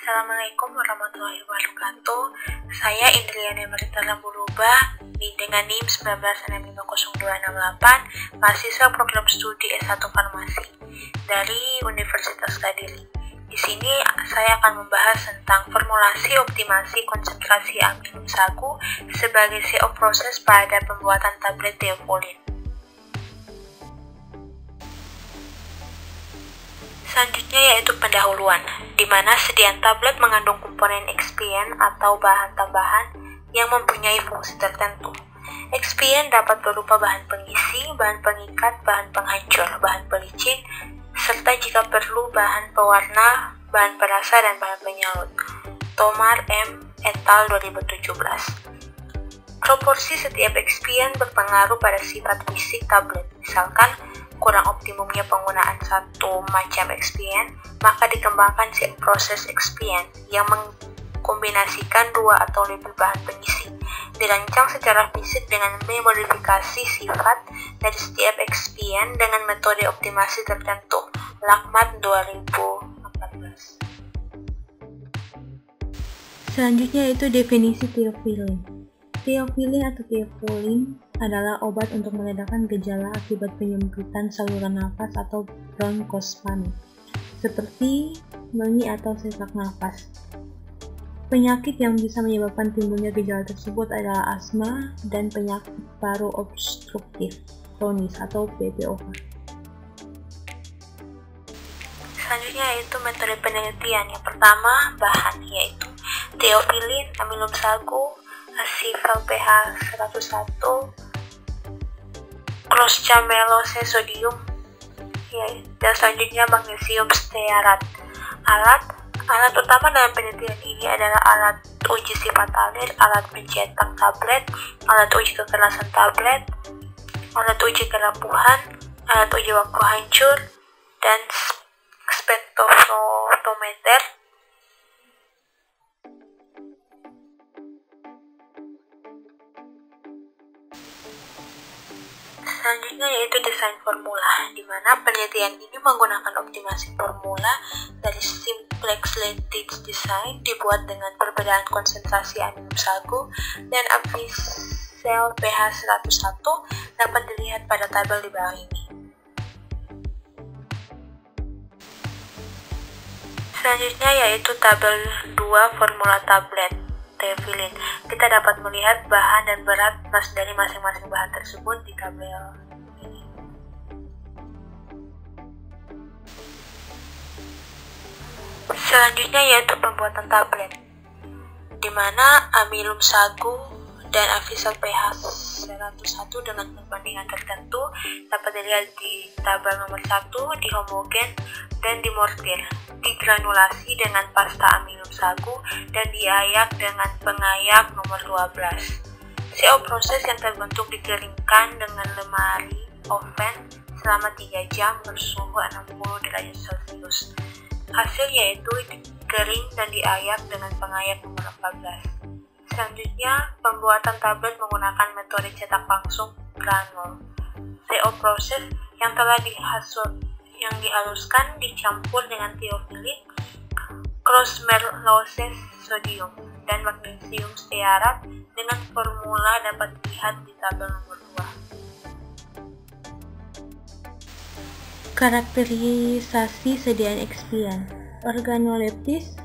Assalamualaikum warahmatullahi wabarakatuh. Saya Indriana Marita Lambuluba dengan NIM 19650268, mahasiswa program studi S1 Farmasi dari Universitas Kediri. Di sini saya akan membahas tentang formulasi optimasi konsentrasi aminum sagu sebagai CO proses pada pembuatan tablet theophylline. Selanjutnya yaitu pendahuluan, di mana sediaan tablet mengandung komponen excipient atau bahan tambahan yang mempunyai fungsi tertentu. Excipient dapat berupa bahan pengisi, bahan pengikat, bahan penghancur, bahan pelicin, serta jika perlu bahan pewarna, bahan perasa, dan bahan penyalut. Tomar M. et al. 2017. Proporsi setiap excipient berpengaruh pada sifat fisik tablet. Misalkan, kurang optimumnya penggunaan satu macam excipient, maka dikembangkan proses excipient yang mengkombinasikan dua atau lebih bahan pengisi. Dirancang secara fisik dengan memodifikasi sifat dari setiap excipient dengan metode optimasi tertentu. Lakmat 2014. Selanjutnya yaitu definisi theophylline. Theophylline atau theophylline adalah obat untuk meredakan gejala akibat penyempitan saluran nafas atau bronkospasme, seperti nyeri atau sesak nafas. Penyakit yang bisa menyebabkan timbulnya gejala tersebut adalah asma dan penyakit paru obstruktif kronis atau PPOK. Selanjutnya yaitu metode penelitian. Yang pertama, bahan, yaitu theophylline, aminum sagu, asifal pH 101, cross-chamelose sodium, dan selanjutnya magnesium stearat. Alat utama dalam penelitian ini adalah alat uji sifat alir, alat pencetak tablet, alat uji kekerasan tablet, alat uji kerapuhan, alat uji waktu hancur, dan spektrofotometer. Selanjutnya yaitu desain formula, di mana penelitian ini menggunakan optimasi formula dari simplex lattice design dibuat dengan perbedaan konsentrasi aminum sagu dan Avisel pH 101 dapat dilihat pada tabel di bawah ini. Selanjutnya yaitu tabel 2 formula tablet theophylline. Kita dapat melihat bahan dan berat dari masing-masing bahan tersebut di tabel ini. Selanjutnya yaitu pembuatan tablet, di mana aminum sagu dan Avisel pH 101 dengan perbandingan tertentu dapat dilihat di tabel nomor 1, di homogen dan di mortir, digranulasi dengan pasta aminum sagu dan diayak dengan pengayak nomor 12. CO proses yang terbentuk dikeringkan dengan lemari oven selama 3 jam bersuhu 60 derajat Celcius. Hasil yaitu dikering dan diayak dengan pengayak nomor 14. Selanjutnya, pembuatan tablet menggunakan metode cetak langsung granul. CO proses yang telah dihaluskan dicampur dengan theophylline, cross-chamelose sodium, dan magnesium stearat dengan formula dapat dilihat di tabel nomor 2. Karakterisasi sediaan excipient. Organoleptis.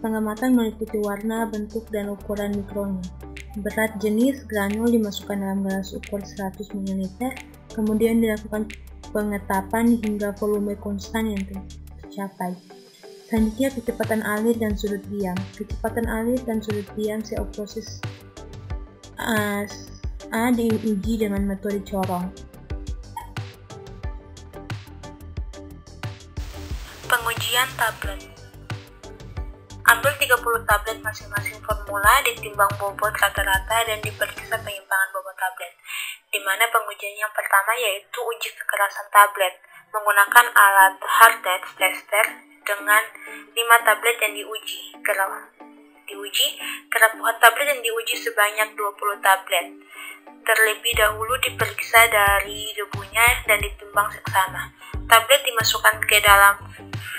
Pengamatan meliputi warna, bentuk, dan ukuran mikronya. Berat jenis granul dimasukkan dalam gelas ukur 100 ml, kemudian dilakukan pengetapan hingga volume konstan yang tercapai. Selanjutnya kecepatan alir dan sudut diam. Kecepatan alir dan sudut diam CO proses A diuji dengan metode corong. Pengujian tablet. Ambil 30 tablet masing-masing formula, ditimbang bobot rata-rata dan diperiksa penyimpangan bobot tablet. Di mana pengujian yang pertama yaitu uji kekerasan tablet menggunakan alat hardness tester dengan 5 tablet yang diuji. Kerapuhan tablet yang diuji sebanyak 20 tablet. Terlebih dahulu diperiksa dari debunya dan ditimbang seksama. Tablet dimasukkan ke dalam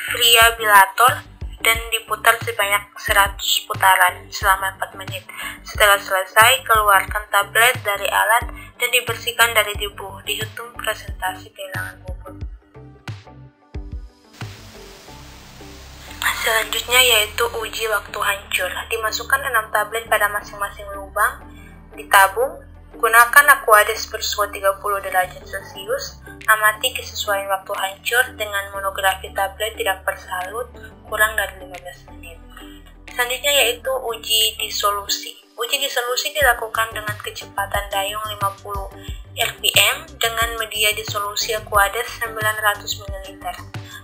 variabilator dan diputar sebanyak 100 putaran selama 4 menit. Setelah selesai, keluarkan tablet dari alat dan dibersihkan dari debu. Dihitung presentasi kehilangan bobot. Selanjutnya yaitu uji waktu hancur. Dimasukkan 6 tablet pada masing-masing lubang, ditabung, gunakan Aquades bersuhu 30 derajat Celcius, amati kesesuaian waktu hancur dengan monografi tablet tidak bersalut kurang dari 15 menit. Selanjutnya yaitu uji disolusi. Uji disolusi dilakukan dengan kecepatan dayung 50 rpm dengan media disolusi Aquades 900 ml.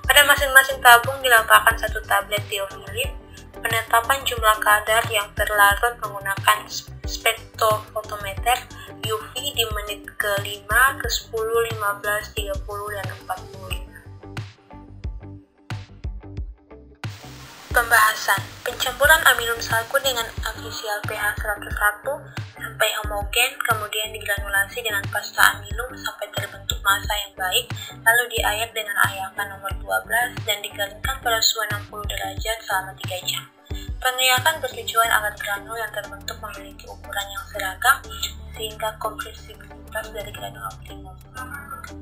Pada masing-masing tabung diletakkan 1 tablet teofilin. Penetapan jumlah kadar yang terlarut menggunakan spektrofotometer UV di menit ke-5, ke-10, 15, 30, dan 45. Pembahasan. Pencampuran amilum sagu dengan artifisial pH 101 sampai homogen, kemudian digranulasi dengan pasta amilum sampai terbentuk massa yang baik, lalu diayak dengan ayakan nomor 12 dan dikeringkan pada suhu 60 derajat selama 3 jam. Pengayakan bertujuan agar granul yang terbentuk memiliki ukuran yang seragam sehingga kompresibilitas dari granul optimum.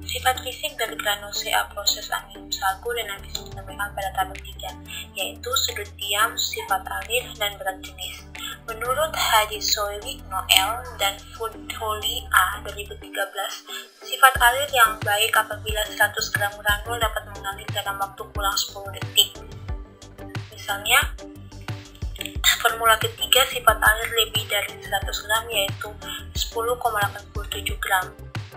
Sifat fisik dari granul CA proses amilum sagu dan bisa ditemukan pada tabel 3, yaitu sudut diam, sifat alir, dan berat jenis. Menurut Hadisoili Noel dan Foodholy A 2013, sifat alir yang baik apabila 100 gram granul dapat mengalir dalam waktu kurang 10 detik. Misalnya, formula ketiga sifat alir lebih dari 100 gram yaitu 10,87 gram.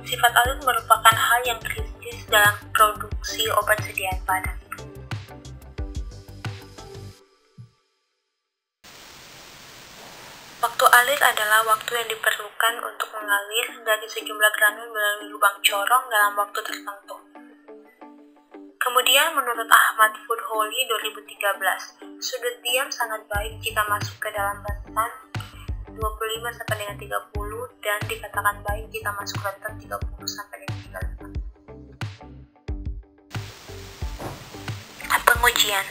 Sifat alir merupakan hal yang kritis dalam produksi obat sediaan padat. Waktu alir adalah waktu yang diperlukan untuk mengalir dari sejumlah granul melalui lubang corong dalam waktu tertentu. Kemudian menurut Ahmad Foodholy 2013, sudut diam sangat baik jika masuk ke dalam batasan 25-30 dan dikatakan baik jika masuk rentan 30-35. Pengujian.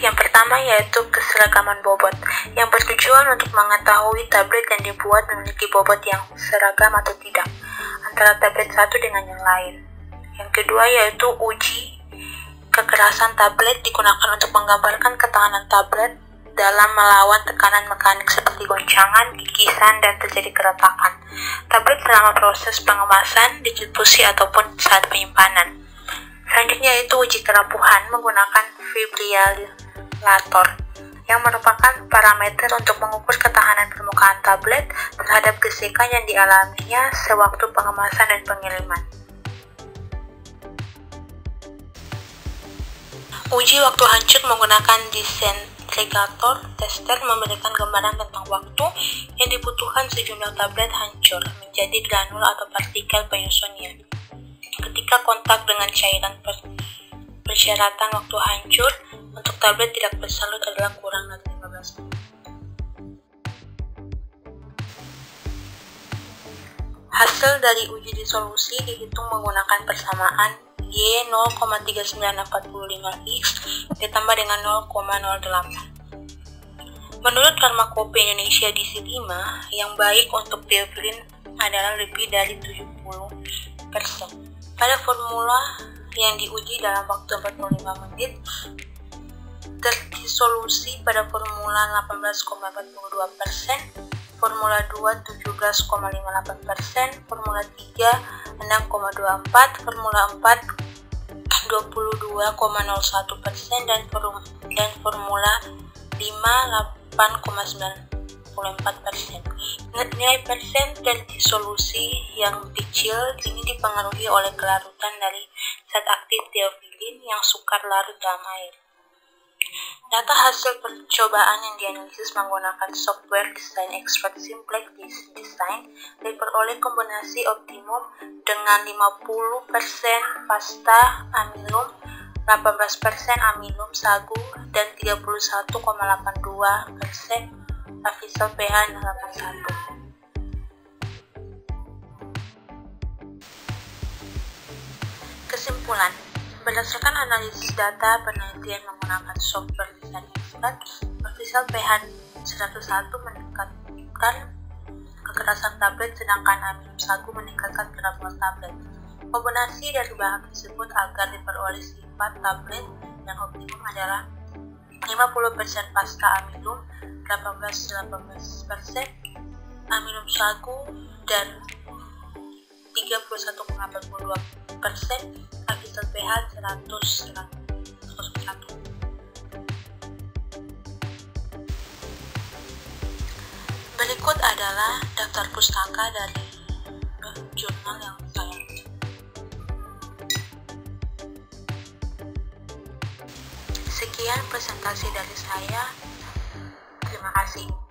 Yang pertama yaitu keseragaman bobot, yang bertujuan untuk mengetahui tablet yang dibuat memiliki bobot yang seragam atau tidak antara tablet satu dengan yang lain. Yang kedua yaitu uji kekerasan tablet, digunakan untuk menggambarkan ketahanan tablet dalam melawan tekanan mekanik seperti goncangan, gigisan, dan terjadi keretakan tablet selama proses pengemasan, distribusi, ataupun saat penyimpanan. Selanjutnya yaitu uji kerapuhan menggunakan fibrilator, yang merupakan parameter untuk mengukur ketahanan permukaan tablet terhadap gesekan yang dialaminya sewaktu pengemasan dan pengiriman. Uji waktu hancur menggunakan disintegrator tester memberikan gambaran tentang waktu yang dibutuhkan sejumlah tablet hancur menjadi granul atau partikel penyusunnya. Ketika kontak dengan cairan persyaratan waktu hancur untuk tablet tidak bersalut adalah kurang dari 15 menit. Hasil dari uji disolusi dihitung menggunakan persamaan Y 0,3945X ditambah dengan 0,08. Menurut Farmakope Indonesia DC5, yang baik untuk teofilin adalah lebih dari 70%. Pada formula yang diuji dalam waktu 45 menit, terdisolusi pada formula 18,42%, formula 2 17,58%, formula 3 6,24%, formula 4 22,01% dan formula 5 8,94%. Nilai persen terdisolusi yang kecil ini dipengaruhi oleh kelarutan dari zat aktif teofilin yang sukar larut dalam air. Data hasil percobaan yang dianalisis menggunakan software desain expert Simplex Design diperoleh kombinasi optimum dengan 50% pasta amilum, 18% amilum sagu, dan 31,82% artifisial pH 81. Kesimpulan, Berdasarkan analisis data penelitian menggunakan software desain expert, Official PH 101 meningkatkan kekerasan tablet sedangkan amilum sagu meningkatkan gramol tablet. Kombinasi dari bahan tersebut agar diperoleh sifat tablet yang optimum adalah 50% pasta amilum, 18% amilum sagu, dan 31,42% Official PH 101. Berikut adalah daftar pustaka dari jurnal yang saya baca. Sekian presentasi dari saya. Terima kasih.